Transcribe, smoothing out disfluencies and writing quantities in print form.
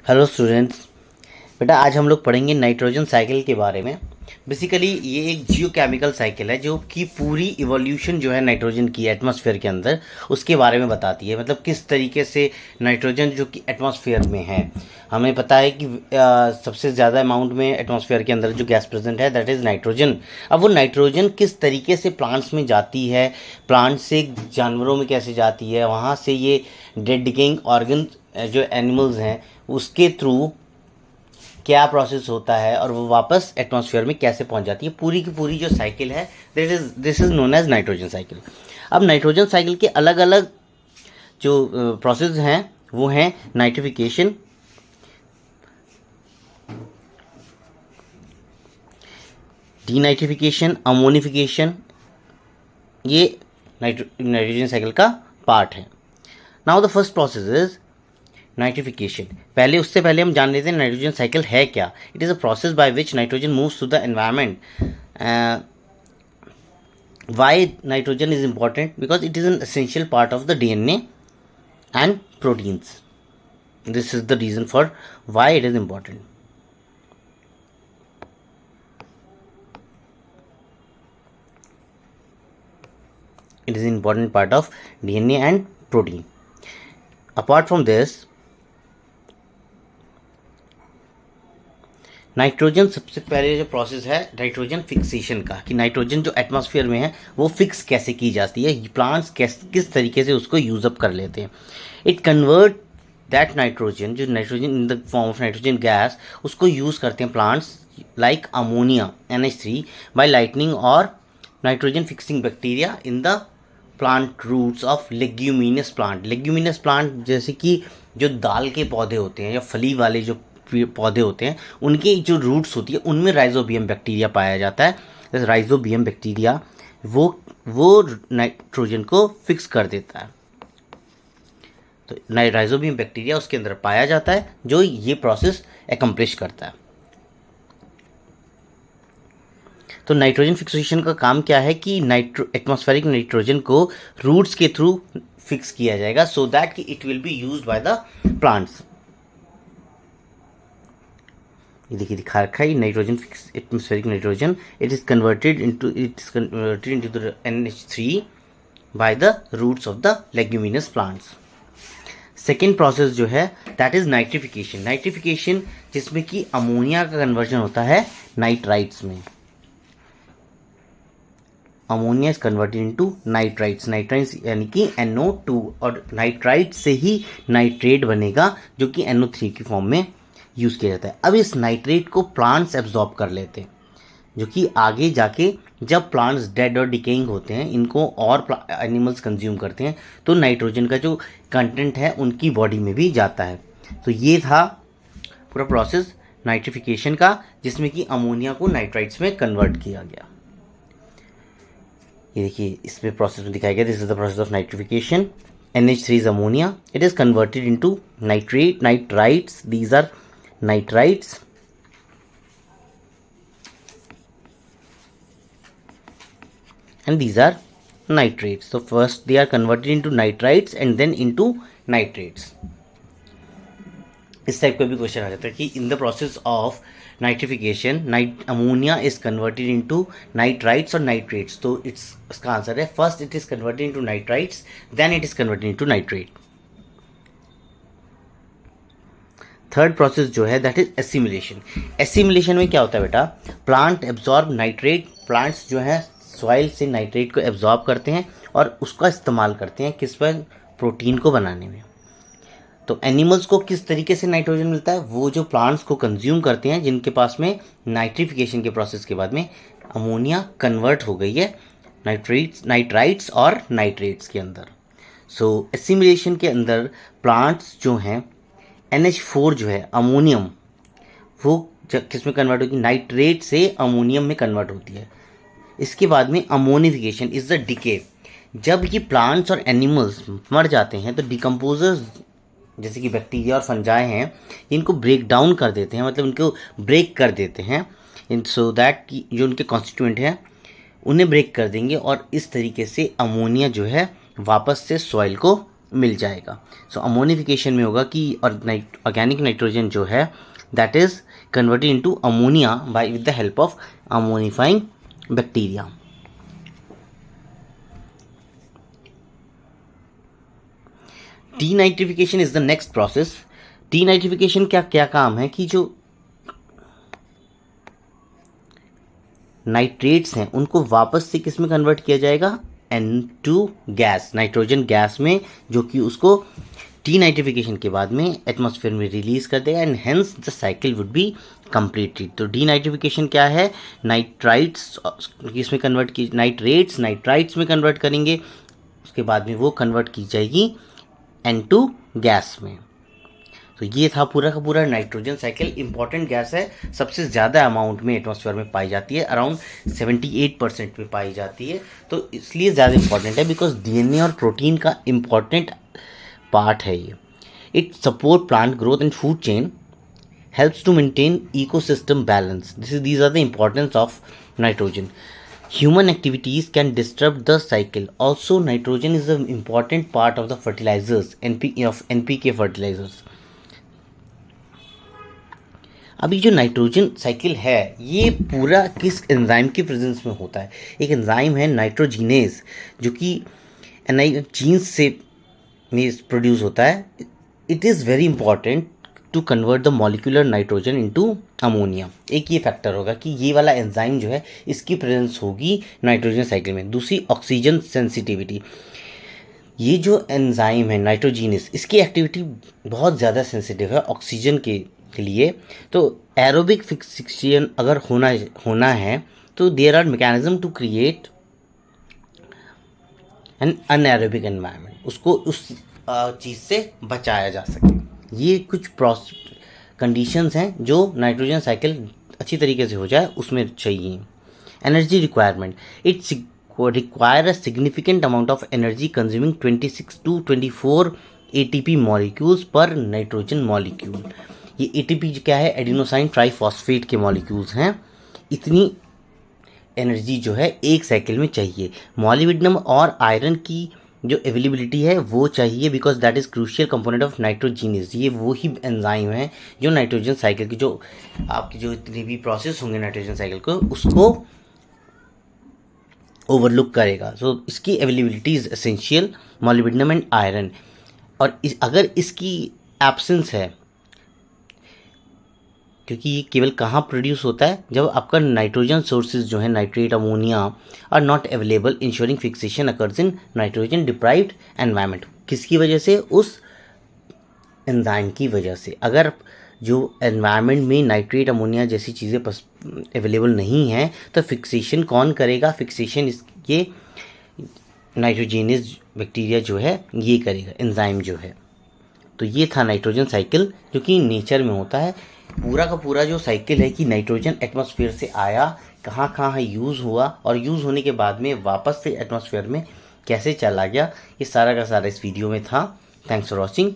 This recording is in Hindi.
Hello students. बेटा आज हम लोग पढ़ेंगे नाइट्रोजन साइकिल के बारे में। बेसिकली ये एक जियोकेमिकल साइकिल है जो कि पूरी इवोल्यूशन जो है नाइट्रोजन की एटमॉस्फेयर के अंदर उसके बारे में बताती है। मतलब किस तरीके से नाइट्रोजन जो कि एटमॉस्फेयर में है, हमें पता है कि सबसे ज़्यादा अमाउंट में एटमॉस्फेयर के अंदर जो गैस प्रेजेंट है दैट इज़ नाइट्रोजन। अब वो नाइट्रोजन किस तरीके से प्लांट्स में जाती है, प्लांट से जानवरों में कैसे जाती है, वहाँ से ये डेड डिकेइंग ऑर्गन जो एनिमल्स हैं उसके थ्रू क्या प्रोसेस होता है और वो वापस एटमॉस्फेयर में कैसे पहुंच जाती है, पूरी की पूरी जो साइकिल है this is known as nitrogen cycle. अब नाइट्रोजन साइकिल के अलग अलग जो प्रोसेस हैं वो हैं नाइट्रिफिकेशन, डीनाइट्रिफिकेशन, अमोनिफिकेशन। ये नाइट्रोजन साइकिल का पार्ट है। Now the first process is nitrification. उससे पहले हम जान लेते हैं नाइट्रोजन साइकिल है क्या। It is a process by which nitrogen moves to the environment. Why nitrogen is important? Because it is an essential part of the DNA and proteins. This is the reason for why it is important. It is an important part of DNA and protein. Apart from this, nitrogen सबसे पहले जो प्रोसेस है नाइट्रोजन फिक्सेशन का, कि नाइट्रोजन जो एटमॉस्फेयर में है वो फिक्स कैसे की जाती है, प्लांट्स किस तरीके से उसको यूज अप कर लेते हैं। इट कन्वर्ट दैट नाइट्रोजन, जो nitrogen in the form of nitrogen gas, उसको यूज़ करते हैं plants like ammonia NH3 by lightning और nitrogen fixing bacteria in the plant roots of leguminous plant. Leguminous plant जैसे कि जो दाल के पौधे होते हैं या फली वाले जो पौधे होते हैं, उनके जो रूट्स होती है उनमें राइजोबियम बैक्टीरिया पाया जाता है। राइजोबियम बैक्टीरिया वो नाइट्रोजन को फिक्स कर देता है। तो राइजोबियम बैक्टीरिया उसके अंदर पाया जाता है जो ये प्रोसेस एकम्प्लिश करता है। तो नाइट्रोजन फिक्सेशन का काम क्या है कि एटमॉस्फेरिक नाइट्रोजन को रूट्स के थ्रू फिक्स किया जाएगा सो दैट कि it will be used by the plants. ये देखिए दिखा रखा है nitrogen fix atmospheric nitrogen, it is converted into the NH3 by the roots of the leguminous plants. Second process जो है दैट इज नाइट्रिफिकेशन। नाइट्रिफिकेशन जिसमें कि अमोनिया का कन्वर्जन होता है नाइट्राइट्स में। Ammonia is converted into nitrites. Nitrites यानी कि NO2, और नाइट्राइट से ही नाइट्रेट बनेगा जो कि NO3 की फॉर्म में यूज़ किया जाता है। अब इस नाइट्रेट को प्लांट्स एब्जॉर्ब कर लेते हैं, जो कि आगे जाके जब प्लांट्स डेड और डिकेइंग होते हैं, इनको और एनिमल्स कंज्यूम करते हैं, तो नाइट्रोजन का जो कंटेंट है उनकी बॉडी में भी जाता है। तो ये था पूरा प्रोसेस नाइट्रिफिकेशन का, जिसमें कि अमोनिया को नाइट्राइट्स में कन्वर्ट किया गया। ये देखिए इसमें प्रोसेस में दिखाया गया, this is the process of nitrification. NH3 is ammonia. It is converted into nitrites. These are nitrites. And these are nitrates. So first they are converted into nitrites and then into nitrates. इस टाइप का भी क्वेश्चन आ जाता है कि in the process of nitrification ammonia is converted into nitrites और नाइट्रेट्स। तो इसका आंसर है first it is converted into nitrites then it is converted into nitrate. Third process जो है दैट इज एसिमिलेशन। एसिमिलेशन में क्या होता है बेटा, प्लांट एब्जॉर्ब नाइट्रेट, प्लांट्स जो है सॉइल से नाइट्रेट को एब्जॉर्ब करते हैं और उसका इस्तेमाल करते हैं किस पर, प्रोटीन को बनाने में। तो एनिमल्स को किस तरीके से नाइट्रोजन मिलता है, वो जो प्लांट्स को कंज्यूम करते हैं जिनके पास में नाइट्रिफिकेशन के प्रोसेस के बाद में अमोनिया कन्वर्ट हो गई है नाइट्राइट्स और नाइट्रेट्स के अंदर। सो एसिमिलेशन के अंदर प्लांट्स जो हैं NH4 जो है अमोनियम, वो किस में कन्वर्ट होगी, नाइट्रेट से अमोनियम में कन्वर्ट होती है। इसके बाद में अमोनिफिकेशन इज द डिके। जब ये प्लांट्स और एनिमल्स मर जाते हैं तो डिकम्पोजर्स जैसे कि बैक्टीरिया और फंजाई हैं, इनको ब्रेक डाउन कर देते हैं, मतलब इनको ब्रेक कर देते हैं इन सो दैट कि जो उनके कॉन्स्टिट्यूएंट हैं उन्हें ब्रेक कर देंगे और इस तरीके से अमोनिया जो है वापस से सॉइल को मिल जाएगा। सो अमोनिफिकेशन में होगा कि ऑर्गेनिक नाइट्रोजन जो है that is converted into ammonia by with the help of ammonifying bacteria. Denitrification is the next process. Denitrification क्या क्या काम है कि जो नाइट्रेट्स हैं उनको वापस से किस में कन्वर्ट किया जाएगा, N2 गैस, नाइट्रोजन गैस में, जो कि उसको डीनाइट्रिफिकेशन के बाद में एटमॉस्फेयर में रिलीज कर देगा and hence the cycle would be completed. तो डीनाइट्रिफिकेशन क्या है, नाइट्राइट्स इसमें कन्वर्ट की, नाइट्रेट्स नाइट्राइट्स में कन्वर्ट करेंगे, उसके बाद में वो कन्वर्ट की जाएगी N2 गैस में। तो ये था पूरा का पूरा नाइट्रोजन साइकिल। इंपॉर्टेंट गैस है, सबसे ज़्यादा अमाउंट में एटमॉस्फेयर में पाई जाती है, अराउंड 78% में पाई जाती है। तो इसलिए ज़्यादा इंपॉर्टेंट है बिकॉज डीएनए और प्रोटीन का इम्पॉर्टेंट पार्ट है ये। It support plant growth and food chain, helps to maintain ecosystem balance. these are the importance of nitrogen. Human activities can disrupt the cycle. Also, nitrogen is an important part of the fertilizers, NPK fertilizers. अभी जो नाइट्रोजन साइकिल है ये पूरा किस एंजाइम के प्रेजेंस में होता है। एक एंजाइम है नाइट्रोजीनेज जो कि जीन्स से प्रोड्यूस होता है। It is very important to convert the molecular nitrogen into ammonia. एक ये फैक्टर होगा कि ये वाला एंजाइम जो है इसकी प्रेजेंस होगी नाइट्रोजन साइकिल में। दूसरी ऑक्सीजन सेंसिटिविटी, ये जो एंजाइम है नाइट्रोजीनेज इसकी एक्टिविटी बहुत ज़्यादा सेंसिटिव है ऑक्सीजन के लिए। तो एरोबिक फिक्सेशन अगर होना है तो there are mechanism to create an anaerobic environment, उसको उस चीज़ से बचाया जा सके। ये कुछ कंडीशंस हैं जो नाइट्रोजन साइकिल अच्छी तरीके से हो जाए उसमें चाहिए। Energy requirement, it require a significant amount of energy consuming 26 to 24 ATP molecules पर नाइट्रोजन मॉलिक्यूल। ये ATP क्या है, एडिनोसाइन ट्राइफॉस्फेट के मॉलिक्यूल्स हैं। इतनी एनर्जी जो है एक साइकिल में चाहिए। मॉलिब्डेनम और आयरन की जो अवेलेबिलिटी है वो चाहिए because that is crucial component of nitrogenase. ये वो ही एंजाइम है जो नाइट्रोजन साइकिल की जो आपकी जो इतने भी प्रोसेस होंगे नाइट्रोजन साइकिल को उसको ओवरलुक करेगा। सो इसकी availability is essential, molybdenum and iron. और अगर इसकी एब्सेंस है, क्योंकि ये केवल कहाँ प्रोड्यूस होता है, जब आपका नाइट्रोजन सोर्सेज जो है nitrate ammonia are not available, ensuring fixation occurs in nitrogen deprived environment. किसकी वजह से, उस एंजाइम की वजह से। अगर जो एनवायरनमेंट में नाइट्रेट अमोनिया जैसी चीज़ें अवेलेबल नहीं हैं तो फिक्सेशन कौन करेगा, फिक्सेशन ये नाइट्रोजेनियस बैक्टीरिया जो है ये करेगा, एंजाइम जो है। तो ये था नाइट्रोजन साइकिल जो कि नेचर में होता है। पूरा का पूरा जो साइकिल है कि नाइट्रोजन एटमॉस्फेयर से आया, कहाँ कहाँ यूज़ हुआ और यूज़ होने के बाद में वापस से एटमॉस्फेयर में कैसे चला गया, ये सारा का सारा इस वीडियो में था। Thanks for watching.